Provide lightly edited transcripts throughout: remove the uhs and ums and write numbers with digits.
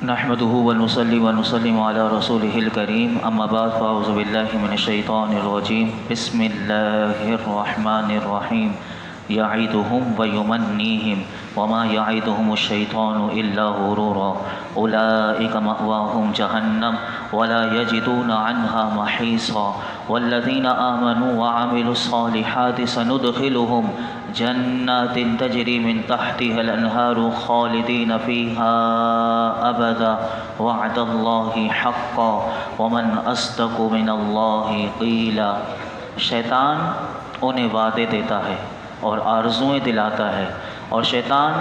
نحمده ونصلي ونسلم على رسوله الكريم اما بعد فاعوذ بالله من الشيطان الرجيم بسم الله الرحمن الرحيم يعدهم ويمنيهم وما يعدهم الشيطان إلا غرورا أولئك مأواهم جهنم ولا يجدون عنها محيصا والذين آمنوا وعملوا الصالحات سندخلهم جنات تجري من تحتها الأنهار خالدين فيها أبدا وعد الله حقا ومن أصدق من الله قيلا۔ شیطان انہیں وعدے دیتا ہے اور آرزوئیں دلاتا ہے، اور شیطان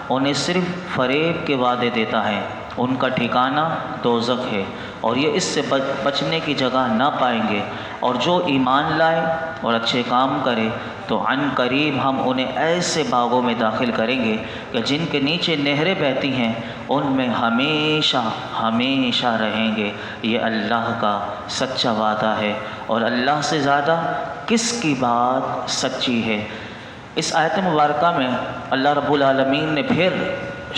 انہیں صرف فریب کے وعدے دیتا ہے۔ ان کا ٹھکانہ دوزخ ہے اور یہ اس سے بچنے کی جگہ نہ پائیں گے، اور جو ایمان لائے اور اچھے کام کرے تو عن قریب ہم انہیں ایسے باغوں میں داخل کریں گے کہ جن کے نیچے نہریں بہتی ہیں، ان میں ہمیشہ ہمیشہ رہیں گے۔ یہ اللہ کا سچا وعدہ ہے، اور اللہ سے زیادہ کس کی بات سچی ہے۔ اس آیت مبارکہ میں اللہ رب العالمین نے پھر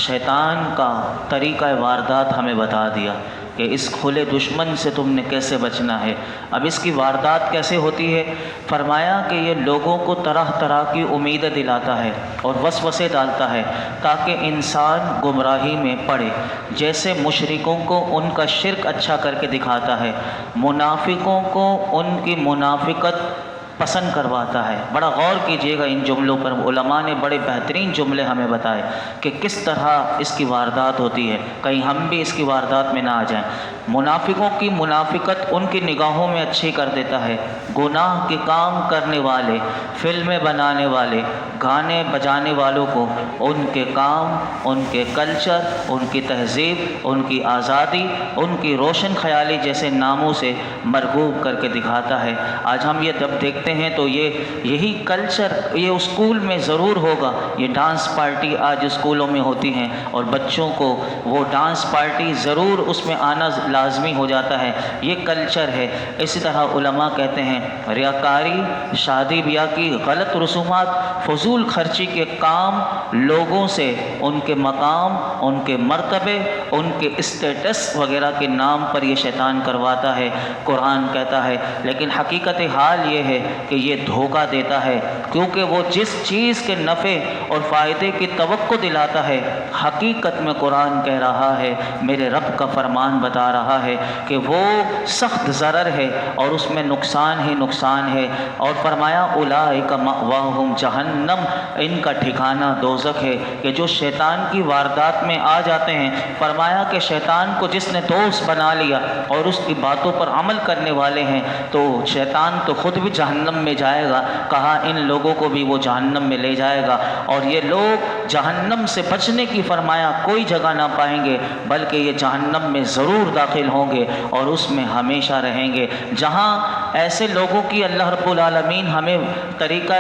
شیطان کا طریقہ واردات ہمیں بتا دیا کہ اس کھلے دشمن سے تم نے کیسے بچنا ہے۔ اب اس کی واردات کیسے ہوتی ہے؟ فرمایا کہ یہ لوگوں کو طرح طرح کی امیدیں دلاتا ہے اور وسوسے ڈالتا ہے تاکہ انسان گمراہی میں پڑے۔ جیسے مشرکوں کو ان کا شرک اچھا کر کے دکھاتا ہے، منافقوں کو ان کی منافقت پسند کرواتا ہے۔ بڑا غور کیجئے گا ان جملوں پر، علماء نے بڑے بہترین جملے ہمیں بتائے کہ کس طرح اس کی واردات ہوتی ہے، کہیں ہم بھی اس کی واردات میں نہ آ جائیں۔ منافقوں کی منافقت ان کی نگاہوں میں اچھی کر دیتا ہے۔ گناہ کے کام کرنے والے، فلمیں بنانے والے، گانے بجانے والوں کو ان کے کام، ان کے کلچر، ان کی تہذیب، ان کی آزادی، ان کی روشن خیالی جیسے ناموں سے مرغوب کر کے دکھاتا ہے۔ آج ہم یہ جب دیکھتے ہیں تو یہی کلچر یہ اسکول میں ضرور ہوگا۔ یہ ڈانس پارٹی آج اسکولوں میں ہوتی ہیں اور بچوں کو وہ ڈانس پارٹی ضرور اس میں آنا لازمی ہو جاتا ہے۔ یہ کلچر ہے۔ اسی طرح علماء کہتے ہیں ریاکاری، شادی بیاہ کی غلط رسومات، فضول خرچی کے کام لوگوں سے ان کے مقام، ان کے مرتبے، ان کے اسٹیٹس وغیرہ کے نام پر یہ شیطان کرواتا ہے، قرآن کہتا ہے۔ لیکن حقیقت حال یہ ہے کہ یہ دھوکہ دیتا ہے، کیونکہ وہ جس چیز کے نفع اور فائدے کی توقع دلاتا ہے، حقیقت میں قرآن کہہ رہا ہے، میرے رب کا فرمان بتا رہا ہے کہ وہ سخت ضرر ہے اور اس میں نقصان ہی نقصان ہے۔ اور فرمایا اولئک مأواہم جہنم، ان کا ٹھکانہ دوزخ ہے۔ کہ جو شیطان کی واردات میں آ جاتے ہیں، فرمایا کہ شیطان کو جس نے دوست بنا لیا اور اس کی باتوں پر عمل کرنے والے ہیں تو شیطان تو خود بھی جہنم میں جائے گا، کہا ان لوگوں کو بھی وہ جہنم میں لے جائے گا، اور یہ لوگ جہنم سے بچنے کی فرمایا کوئی جگہ نہ پائیں گے، بلکہ یہ جہنم میں ضرور داخل ہوں گے اور اس میں ہمیشہ رہیں گے۔ جہاں ایسے لوگوں کی اللہ رب العالمین ہمیں طریقہ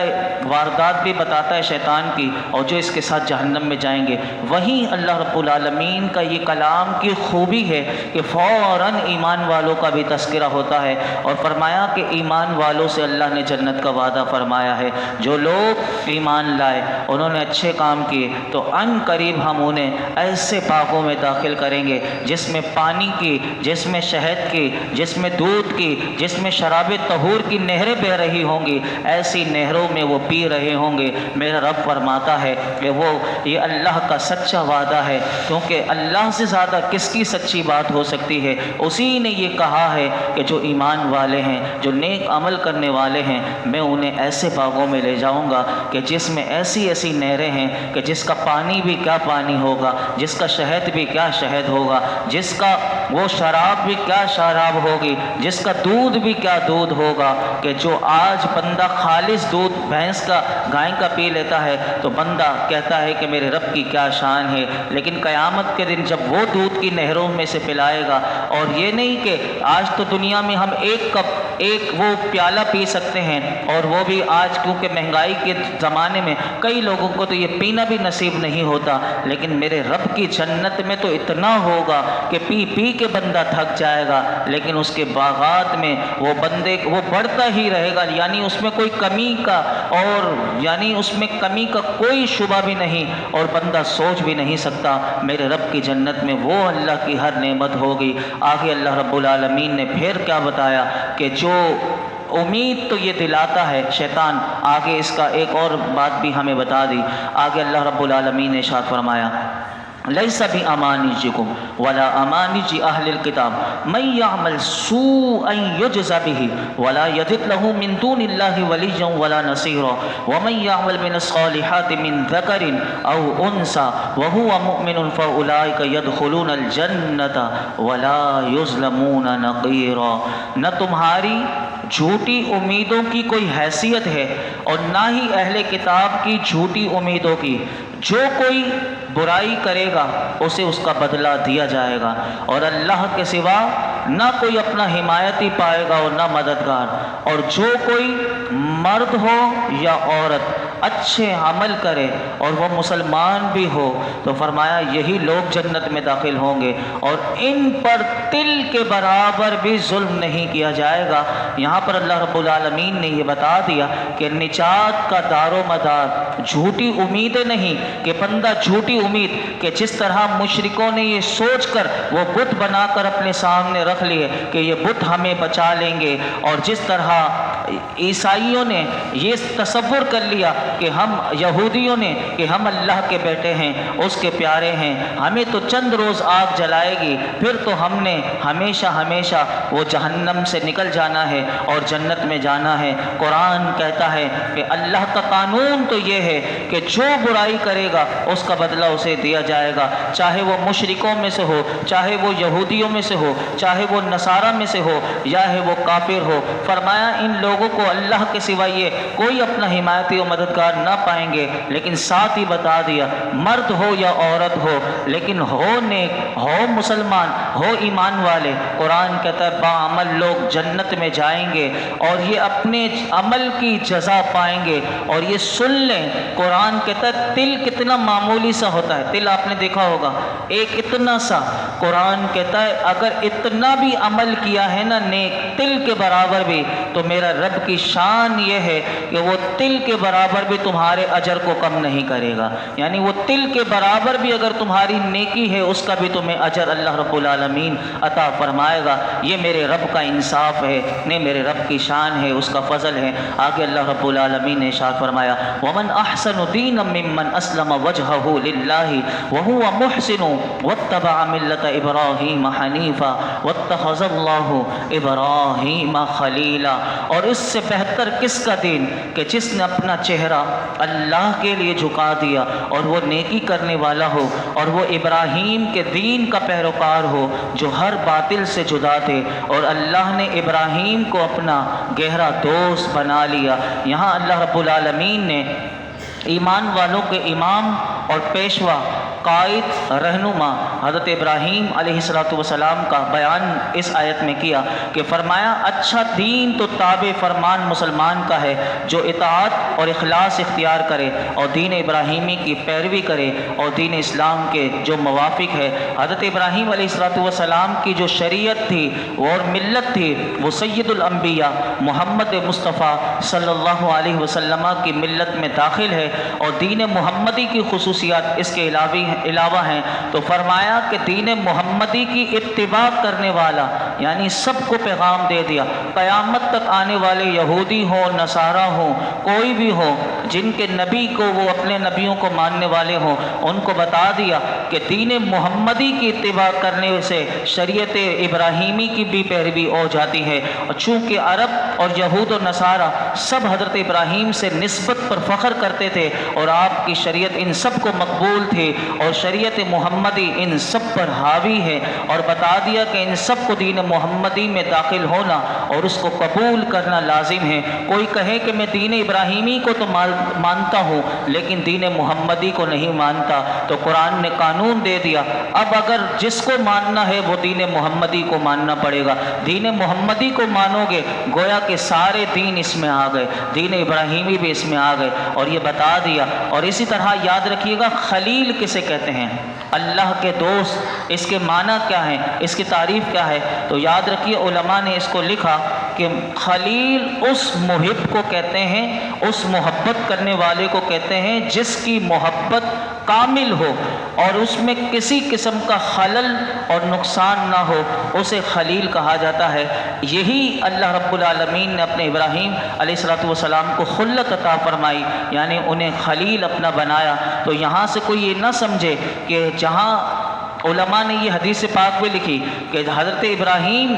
واردات بھی بتاتا ہے شیطان کی، اور جو اس کے ساتھ جہنم میں جائیں گے، وہیں اللہ رب العالمین کا یہ کلام کی خوبی ہے کہ فوراً ایمان والوں کا بھی تذکرہ ہوتا ہے، اور فرمایا کہ ایمان والوں سے اللہ نے جنت کا وعدہ فرمایا ہے۔ جو لوگ ایمان لائے، انہوں نے اچھے کام کیے، تو عن قریب ہم انہیں ایسے باغوں میں داخل کریں گے جس میں پانی کی، جس میں شہد کی، جس میں دودھ کی، جس میں شراب طہور کی نہریں بہہ رہی ہوں گی، ایسی نہروں میں وہ پی رہے ہوں گے۔ میرا رب فرماتا ہے کہ یہ اللہ کا سچا وعدہ ہے، کیونکہ اللہ سے زیادہ کس کی سچی بات ہو سکتی ہے۔ اسی نے یہ کہا ہے کہ جو ایمان والے ہیں، جو نیک عمل کرنے والے ہیں، میں انہیں ایسے باغوں میں لے جاؤں گا کہ جس میں ایسی ایسی نہریں ہیں کہ جس کا پانی بھی کیا پانی ہوگا، جس کا شہد بھی کیا شہد ہوگا، جس کا وہ شراب بھی کیا شراب ہوگی، جس کا دودھ بھی کیا دودھ ہوگا، کہ جو آج بندہ خالص دودھ بھینس کا، گائے کا پی لیتا ہے تو بندہ کہتا ہے کہ میرے رب کی کیا شان ہے، لیکن قیامت کے دن جب وہ دودھ کی نہروں میں سے پلائے گا، اور یہ نہیں کہ آج تو دنیا میں ہم ایک کپ ایک وہ پیالہ پی سکتے ہیں، اور وہ بھی آج کیونکہ مہنگائی کے زمانے میں کئی لوگوں کو تو یہ پینا بھی نصیب نہیں ہوتا، لیکن میرے رب کی جنت میں تو اتنا ہوگا کہ پی پی کے بندہ تھک جائے گا، لیکن اس کے باغات میں وہ بڑھتا ہی رہے گا، یعنی اس میں کوئی کمی کا کوئی شبہ بھی نہیں، اور بندہ سوچ بھی نہیں سکتا۔ میرے رب کی جنت میں وہ اللہ کی ہر نعمت ہوگی۔ آگے اللہ رب العالمین نے پھر کیا بتایا کہ جو امید تو یہ دلاتا ہے شیطان، آگے اس کا ایک اور بات بھی ہمیں بتا دی۔ آگے اللہ رب العالمین نے ارشاد فرمایا لیس بامانیکم ولا امانج اہل الکتاب من یعمل سوءا یجز به ولا یجد له من دون اللہ ولیا ولا نصیرا ومن یعمل من الصالحات من ذکر او انثى وهو مؤمن فاولئک يدخلون الجنة ولا یظلمون نقیرا۔ نہ تمہاری جھوٹی امیدوں کی کوئی حیثیت ہے اور نہ ہی اہل کتاب کی جھوٹی امیدوں کی۔ جو کوئی برائی کرے گا اسے اس کا بدلہ دیا جائے گا، اور اللہ کے سوا نہ کوئی اپنا حمایتی پائے گا اور نہ مددگار۔ اور جو کوئی مرد ہو یا عورت اچھے عمل کرے اور وہ مسلمان بھی ہو تو فرمایا یہی لوگ جنت میں داخل ہوں گے، اور ان پر تل کے برابر بھی ظلم نہیں کیا جائے گا۔ یہاں پر اللہ رب العالمین نے یہ بتا دیا کہ نجات کا دار و مدار جھوٹی امیدیں نہیں، کہ بندہ جھوٹی امید کہ جس طرح مشرکوں نے یہ سوچ کر وہ بت بنا کر اپنے سامنے رکھ لیے کہ یہ بت ہمیں بچا لیں گے، اور جس طرح عیسائیوں نے یہ تصور کر لیا کہ یہودیوں نے کہ ہم اللہ کے بیٹے ہیں، اس کے پیارے ہیں، ہمیں تو چند روز آگ جلائے گی پھر تو ہم نے ہمیشہ ہمیشہ وہ جہنم سے نکل جانا ہے اور جنت میں جانا ہے۔ قرآن کہتا ہے کہ اللہ کا قانون تو یہ ہے کہ جو برائی کرے گا اس کا بدلہ اسے دیا جائے گا، چاہے وہ مشرکوں میں سے ہو، چاہے وہ یہودیوں میں سے ہو، چاہے وہ نصارہ میں سے ہو، یا ہے وہ کافر ہو۔ فرمایا ان لوگوں کو اللہ کے سوا یہ کوئی اپنا حمایتی و مددگار نہ پائیں گے، لیکن ساتھ ہی بتا دیا مرد ہو یا عورت ہو، لیکن ہو نیک، ہو مسلمان، ہو ایمان والے۔ قرآن کہتا ہے باعمل لوگ جنت میں جائیں گے اور یہ اپنے عمل کی جزا پائیں گے۔ اور یہ سن لیں، قرآن کہتا ہے تل کتنا معمولی سا ہوتا ہے، تل آپ نے دیکھا ہوگا ایک اتنا سا، قرآن کہتا ہے اگر اتنا بھی عمل کیا ہے نا نیک تل کے برابر بھی، تو میرا رب کی شان یہ ہے کہ وہ تل کے برابر بھی تمہارے اجر کو کم نہیں کرے گا، یعنی وہ تل کے برابر بھی اگر تمہاری نیکی ہے اس کا بھی تمہیں اجر اللہ رب العالمین عطا فرمائے گا۔ یہ میرے رب کا انصاف ہے، نہیں میرے رب کی شان ہے، اس کا فضل ہے۔ آگے اللہ رب العالمین نے ارشاد فرمایا وَمَنْ أَحْسَنُ دِينًا مِّمَّنْ أَسْلَمَ وَجْهَهُ لِلَّهِ وَهُوَ مُحْسِنٌ وَاتَّبَعَ مِلَّةَ إِبْرَاهِيمَ حَنِيفًا وَاتَّخَذَ اللَّهُ إِبْرَاهِيمَ خَلِيلًا۔ اور اس سے بہتر کس کا دین کہ جس نے اپنا چہرہ اللہ کے لیے جھکا دیا اور وہ نیکی کرنے والا ہو اور وہ ابراہیم کے دین کا پیروکار ہو جو ہر باطل سے جدا تھے، اور اللہ نے ابراہیم کو اپنا گہرا دوست بنا لیا۔ یہاں اللہ رب العالمین نے ایمان والوں کے امام اور پیشوا، قائد، رہنما حضرت ابراہیم علیہ السلام کا بیان اس آیت میں کیا کہ فرمایا اچھا دین تو تابع فرمان مسلمان کا ہے جو اطاعت اور اخلاص اختیار کرے اور دین ابراہیمی کی پیروی کرے اور دین اسلام کے جو موافق ہے۔ حضرت ابراہیم علیہ السلام کی جو شریعت تھی اور ملت تھی وہ سید الانبیاء محمد مصطفیٰ صلی اللہ علیہ وسلم کی ملت میں داخل ہے، اور دین محمدی کی خصوصیات اس کے علاوہ ہیں۔ تو فرمایا کہ دین محمدی کی اتباع کرنے والا یعنی سب کو پیغام دے دیا، قیامت تک آنے والے یہودی ہوں، نصارہ ہوں، کوئی بھی ہو جن کے نبی کو وہ اپنے نبیوں کو ماننے والے ہوں، ان کو بتا دیا کہ دین محمدی کی اتباع کرنے سے شریعت ابراہیمی کی بھی پیروی ہو جاتی ہے۔ اور چونکہ عرب اور یہود و نصارہ سب حضرت ابراہیم سے نسبت پر فخر کرتے تھے اور آپ کی شریعت ان سب کو مقبول تھی، اور شریعت محمدی ان سب پر حاوی ہے، اور بتا دیا کہ ان سب کو دین محمدی میں داخل ہونا اور اس کو قبول کرنا لازم ہے۔ کوئی کہے کہ میں دین ابراہیمی کو تو مانتا ہوں لیکن دین محمدی کو نہیں مانتا، تو قرآن نے قانون قانون دے دیا، اب اگر جس کو ماننا ہے وہ دین محمدی کو ماننا پڑے گا، دین محمدی کو مانو گے گویا کہ سارے دین اس میں آ گئے، دین ابراہیمی بھی اس میں آ گئے، اور یہ بتا دیا۔ اور اسی طرح یاد رکھیے گا خلیل کسے کہتے ہیں، اللہ کے دوست، اس کے معنی کیا ہیں، اس کی تعریف کیا ہے؟ تو یاد رکھیے علماء نے اس کو لکھا کہ خلیل اس محب کو کہتے ہیں، اس محبت کرنے والے کو کہتے ہیں جس کی محبت کامل ہو اور اس میں کسی قسم کا خلل اور نقصان نہ ہو، اسے خلیل کہا جاتا ہے۔ یہی اللہ رب العالمین نے اپنے ابراہیم علیہ السلام کو خلت عطا فرمائی، یعنی انہیں خلیل اپنا بنایا۔ تو یہاں سے کوئی یہ نہ سمجھے کہ جہاں علماء نے یہ حدیث پاک میں لکھی کہ حضرت ابراہیم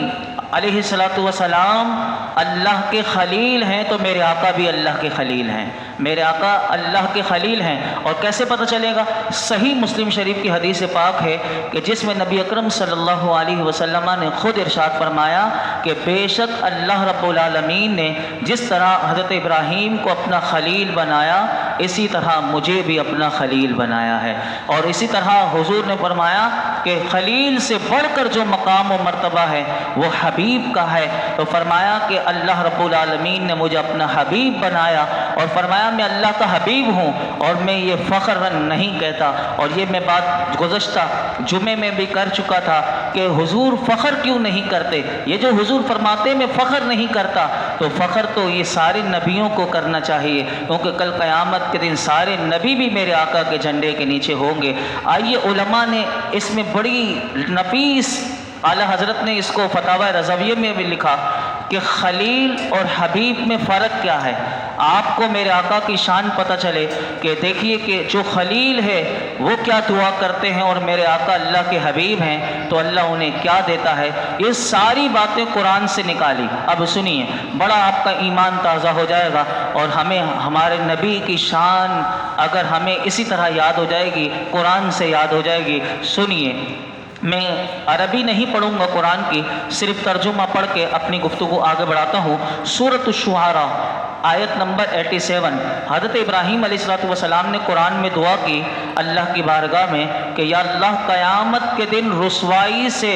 علیہ السلام اللہ کے خلیل ہیں، تو میرے آقا بھی اللہ کے خلیل ہیں، میرے آقا اللہ کے خلیل ہیں۔ اور کیسے پتہ چلے گا؟ صحیح مسلم شریف کی حدیث پاک ہے کہ جس میں نبی اکرم صلی اللہ علیہ وسلم نے خود ارشاد فرمایا کہ بے شک اللہ رب العالمین نے جس طرح حضرت ابراہیم کو اپنا خلیل بنایا، اسی طرح مجھے بھی اپنا خلیل بنایا ہے۔ اور اسی طرح حضور نے فرمایا کہ خلیل سے بڑھ کر جو مقام و مرتبہ ہے وہ حبیب کا ہے۔ تو فرمایا کہ اللہ رب العالمین نے مجھے اپنا حبیب بنایا، اور فرمایا میں اللہ کا حبیب ہوں اور میں یہ فخر نہیں کہتا۔ اور یہ میں بات گزشتہ جمعے میں بھی کر چکا تھا کہ حضور فخر کیوں نہیں کرتے؟ یہ جو حضور فرماتے میں فخر نہیں کرتا، تو فخر تو یہ سارے نبیوں کو کرنا چاہیے، کیونکہ کل قیامت کے دن سارے نبی بھی میرے آقا کے جھنڈے کے نیچے ہوں گے۔ آئیے علماء نے اس میں بڑی نفیس، اعلیٰ حضرت نے اس کو فتاوی رضویہ میں بھی لکھا کہ خلیل اور حبیب میں فرق کیا ہے۔ آپ کو میرے آقا کی شان پتہ چلے کہ دیکھیے کہ جو خلیل ہے وہ کیا دعا کرتے ہیں، اور میرے آقا اللہ کے حبیب ہیں تو اللہ انہیں کیا دیتا ہے۔ یہ ساری باتیں قرآن سے نکالی۔ اب سنیے، بڑا آپ کا ایمان تازہ ہو جائے گا، اور ہمیں ہمارے نبی کی شان اگر ہمیں اسی طرح یاد ہو جائے گی، قرآن سے یاد ہو جائے گی۔ سنیے، میں عربی نہیں پڑھوں گا قرآن کی، صرف ترجمہ پڑھ کے اپنی گفتگو آگے بڑھاتا ہوں۔ سورۃ الشعراء آیت نمبر 87، حضرت ابراہیم علیہ السلام نے قرآن میں دعا کی اللہ کی بارگاہ میں کہ یا اللہ قیامت کے دن رسوائی سے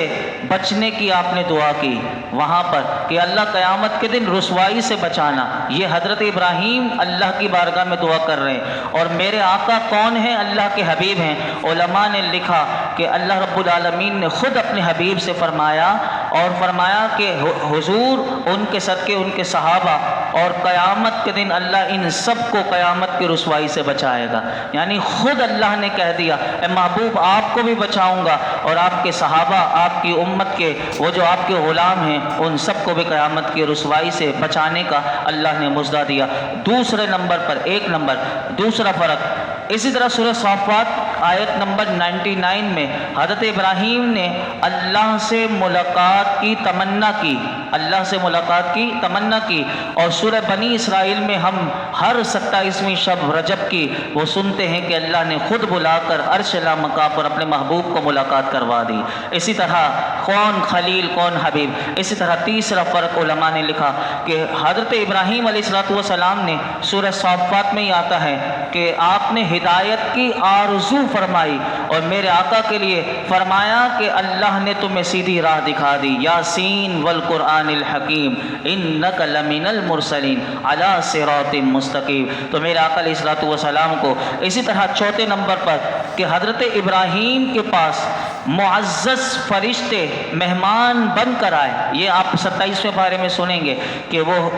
بچنے کی آپ نے دعا کی وہاں پر کہ اللہ قیامت کے دن رسوائی سے بچانا۔ یہ حضرت ابراہیم اللہ کی بارگاہ میں دعا کر رہے ہیں، اور میرے آقا کون ہیں؟ اللہ کے حبیب ہیں۔ علماء نے لکھا کہ اللہ رب العالمین نے خود اپنے حبیب سے فرمایا، اور فرمایا کہ حضور ان کے صدقے ان کے صحابہ، اور قیامت کے دن اللہ ان سب کو قیامت کی رسوائی سے بچائے گا۔ یعنی خود اللہ نے کہہ دیا اے محبوب آپ کو بھی بچاؤں گا، اور آپ کے صحابہ، آپ کی امت کے وہ جو آپ کے غلام ہیں ان سب کو بھی قیامت کی رسوائی سے بچانے کا اللہ نے مژدہ دیا۔ دوسرے نمبر پر ایک نمبر دوسرا فرق، اسی طرح سورہ صافات آیت نمبر 99 میں حضرت ابراہیم نے اللہ سے ملاقات کی تمنا کی، اللہ سے ملاقات کی تمنا کی۔ اور سورہ بنی اسرائیل میں ہم ہر 27ویں شب رجب کی وہ سنتے ہیں کہ اللہ نے خود بلا کر عرش لا مقام پر اپنے محبوب کو ملاقات کروا دی۔ اسی طرح کون خلیل کون حبیب۔ اسی طرح تیسرا فرق علماء نے لکھا کہ حضرت ابراہیم علیہ السلام نے سورہ صافات میں ہی آتا ہے کہ آپ نے ہدایت کی آرزو فرمائی، اور میرے آقا کے لیے فرمایا کہ اللہ نے تمہیں سیدھی راہ دکھا دی، یاسین والقرآن الحکیم انک لمن المرسلین علی صراط مستقیم۔ تو میرے آقا علیہ السلام کو اسی طرح چوتھے نمبر پر کہ حضرت ابراہیم کے پاس معزز فرشتے مہمان بن کر آئے۔ یہ آپ 27ویں پارے میں سنیں گے کہ وہ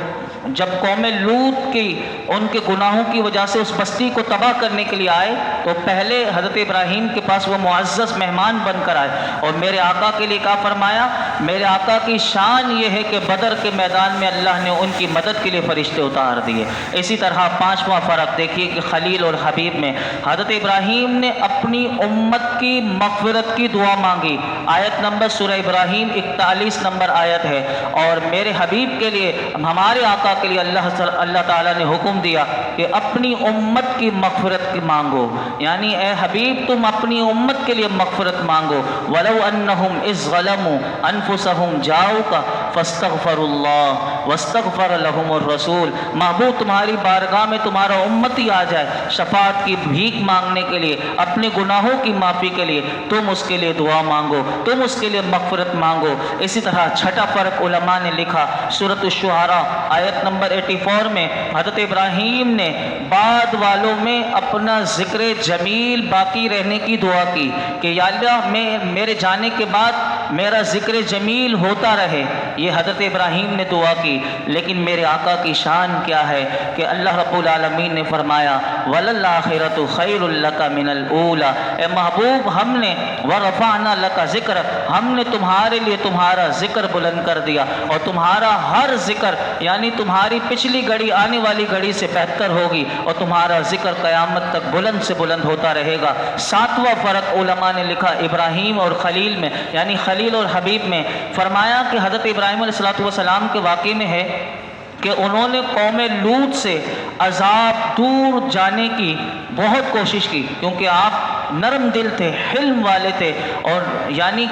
جب قوم لوط کی ان کے گناہوں کی وجہ سے اس بستی کو تباہ کرنے کے لیے آئے، تو پہلے حضرت ابراہیم کے پاس وہ معزز مہمان بن کر آئے، اور میرے آقا کے لیے کیا فرمایا؟ میرے آقا کی شان یہ ہے کہ بدر کے میدان میں اللہ نے ان کی مدد کے لیے فرشتے اتار دیے۔ اسی طرح پانچواں فرق دیکھیے کہ خلیل اور حبیب میں حضرت ابراہیم نے اپنی امت کی مغفرت کی دعا مانگی، آیت نمبر سورہ ابراہیم 41 نمبر آیت ہے، اور میرے حبیب کے لیے ہمارے آقا کے لیے اللہ تعالیٰ نے حکم دیا کہ اپنی امت کی مغفرت مانگو، یعنی اے حبیب تم اپنی امت کے لیے مغفرت مانگو۔ وَلَوْ أَنَّهُمْ إِذْ ظَلَمُوا أَنفُسَهُمْ جَاءُوكَ فاستغفروا اللہ واستغفر لهم الرسول، محبوب تمہاری بارگاہ میں تمہارا امتی آ جائے شفاعت کی بھیک مانگنے کے لیے، اپنے گناہوں کی معافی کے لیے، تم اس کے لیے دعا مانگو، تم اس کے لیے مغفرت مانگو۔ اسی طرح چھٹا فرق علماء نے لکھا سورۃ الشعراء آیت نمبر 84 میں حضرت ابراہیم نے بعد والوں میں اپنا ذکر جمیل باقی رہنے کی دعا کی کہ یا اللہ میرے جانے کے بعد میرا ذکر جمیل ہوتا رہے، یہ حضرت ابراہیم نے دعا کی۔ لیکن میرے آقا کی شان کیا ہے کہ اللہ رب العالمین نے فرمایا وَلَلْآخِرَةُ خَيْرٌ لَكَ مِنَ الْأُولَى، اے محبوب ہم نے وَرَفَعْنَا لَكَ ذِكْرَ، ہم نے تمہارے لیے تمہارا ذکر بلند کر دیا، اور تمہارا ہر ذکر یعنی تمہاری پچھلی گھڑی آنے والی گھڑی سے بہتر ہوگی، اور تمہارا ذکر قیامت تک بلند سے بلند ہوتا رہے گا۔ ساتواں فرق علماء نے لکھا ابراہیم اور خلیل میں، یعنی خلیل اور حبیب میں، فرمایا کہ حضرت ابراہیم علیہ السلام کے واقعے میں ہے کہ انہوں نے قوم لوط سے عذاب دور جانے کی بہت کوشش کی، کیونکہ آپ نرم دل تھے، حلم والے تھے، اور یعنی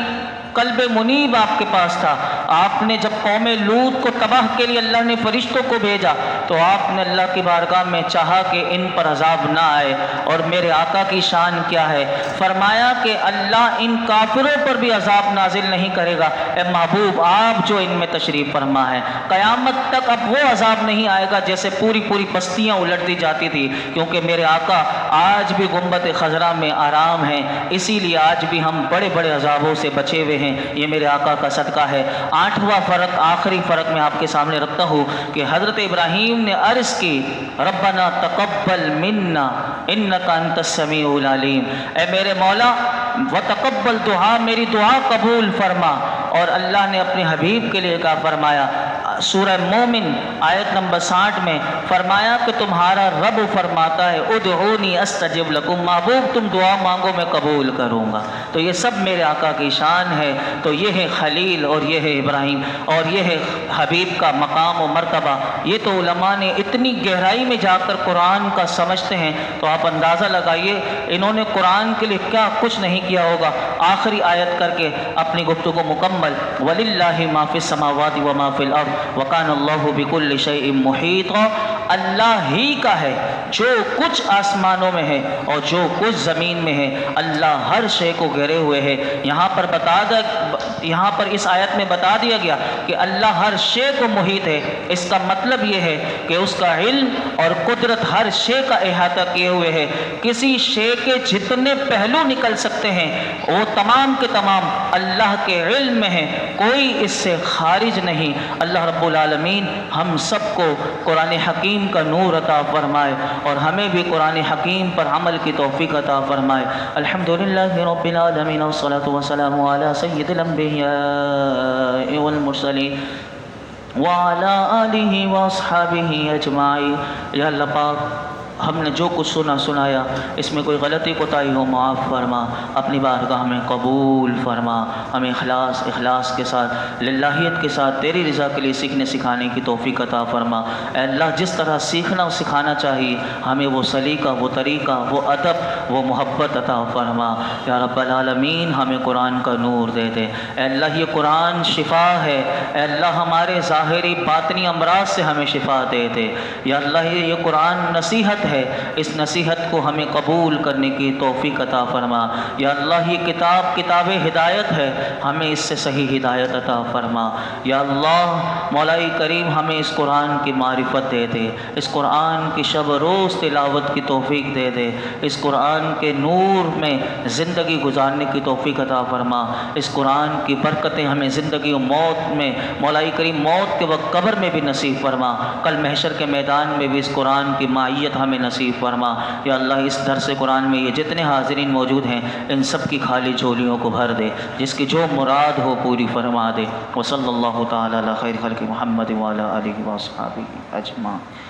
قلب منیب آپ کے پاس تھا۔ آپ نے جب قوم لوط کو تباہ کے لیے اللہ نے فرشتوں کو بھیجا تو آپ نے اللہ کی بارگاہ میں چاہا کہ ان پر عذاب نہ آئے، اور میرے آقا کی شان کیا ہے، فرمایا کہ اللہ ان کافروں پر بھی عذاب نازل نہیں کرے گا، اے محبوب آپ جو ان میں تشریف فرما ہے، قیامت تک اب وہ عذاب نہیں آئے گا جیسے پوری پوری بستیاں الٹ دی جاتی تھی، کیونکہ میرے آقا آج بھی گنبد خضرا میں آرام ہیں، اسی لیے آج بھی ہم بڑے بڑے عذابوں سے بچے ہوئے ہیں، یہ میرے آقا کا صدقہ ہے۔ آٹھواں فرق، آخری فرق میں آپ کے سامنے رکھتا ہوں کہ حضرت ابراہیم نے عرض کی ربنا تقبل منا انک انت السمیع العلیم، اے میرے مولا وتقبل دعا، میری دعا قبول فرما، اور اللہ نے اپنے حبیب کے لیے کہا، فرمایا سورہ مومن آیت نمبر 60 میں فرمایا کہ تمہارا رب فرماتا ہے ادعونی استجب لکم، محبوب تم دعا مانگو میں قبول کروں گا۔ تو یہ سب میرے آقا کی شان ہے، تو یہ ہے خلیل اور یہ ہے ابراہیم اور یہ ہے حبیب کا مقام و مرتبہ۔ یہ تو علماء نے اتنی گہرائی میں جا کر قرآن کا سمجھتے ہیں، تو آپ اندازہ لگائیے انہوں نے قرآن کے لیے کیا کچھ نہیں کیا ہوگا۔ آخری آیت کر کے اپنی گفتگو مکمل، وَلِلَّهِ مَا فِي السَّمَاوَاتِ وَمَا فِي الْأَرْضِ وَكَانَ اللَّهُ بِكُلِّ شَيْءٍ مُحِيطًا، اللہ ہی کا ہے جو کچھ آسمانوں میں ہے اور جو کچھ زمین میں ہے، اللہ ہر شے کو گھیرے ہوئے ہے۔ یہاں پر اس آیت میں بتا دیا گیا کہ اللہ ہر شے کو محیط ہے، اس کا مطلب یہ ہے کہ اس کا علم اور قدرت ہر شے کا احاطہ کیے ہوئے ہے، کسی شے کے جتنے پہلو نکل سکتے ہیں وہ تمام کے تمام اللہ کے علم میں ہیں، کوئی اس سے خارج نہیں۔ اللہ رب العالمین ہم سب کو قرآن حکیم کا نور عطا فرمائے اور ہمیں بھی قرآن حکیم پر عمل کی توفیق عطا فرمائے۔ الحمدللہ رب العالمین والصلاة والسلام علی سید الانبیاء والمرسلین وعلی آلہ واصحابہ اجمعین۔ یا اللہ پاک ہم نے جو کچھ سنایا اس میں کوئی غلطی کوتاہی ہو معاف فرما، اپنی بارگاہ میں قبول فرما، ہمیں اخلاص کے ساتھ للہیت کے ساتھ تیری رضا کے لیے سیکھنے سکھانے کی توفیق عطا فرما۔ اے اللہ جس طرح سیکھنا اور سکھانا چاہیے ہمیں وہ سلیقہ، وہ طریقہ، وہ ادب، وہ محبت عطا فرما۔ یا رب العالمین ہمیں قرآن کا نور دے دے۔ اے اللہ یہ قرآن شفا ہے، اے اللہ ہمارے ظاہری باطنی امراض سے ہمیں شفا دے دے۔ یا اللہ یہ قرآن نصیحت ہے، اس نصیحت کو ہمیں قبول کرنے کی توفیق عطا فرما۔ یا اللہ یہ کتاب ہدایت ہے، ہمیں اس سے صحیح ہدایت عطا فرما۔ یا اللہ مولائی کریم ہمیں اس قرآن کی معرفت دے دے، اس قرآن کی شب روز تلاوت کی توفیق دے دے، اس قرآن کے نور میں زندگی گزارنے کی توفیق عطا فرما۔ اس قرآن کی برکتیں ہمیں زندگی و موت میں مولائی کریم موت کے وقت قبر میں بھی نصیب فرما، کل محشر کے میدان میں بھی اس قرآن کی معیت ہمیں نصیب فرما۔ یا اللہ اس درس قرآن میں یہ جتنے حاضرین موجود ہیں ان سب کی خالی جھولیوں کو بھر دے، جس کی جو مراد ہو پوری فرما دے۔ وصلی اللہ تعالی علی خیر خلق محمد وعلی آلہ واصحابہ اجمعین۔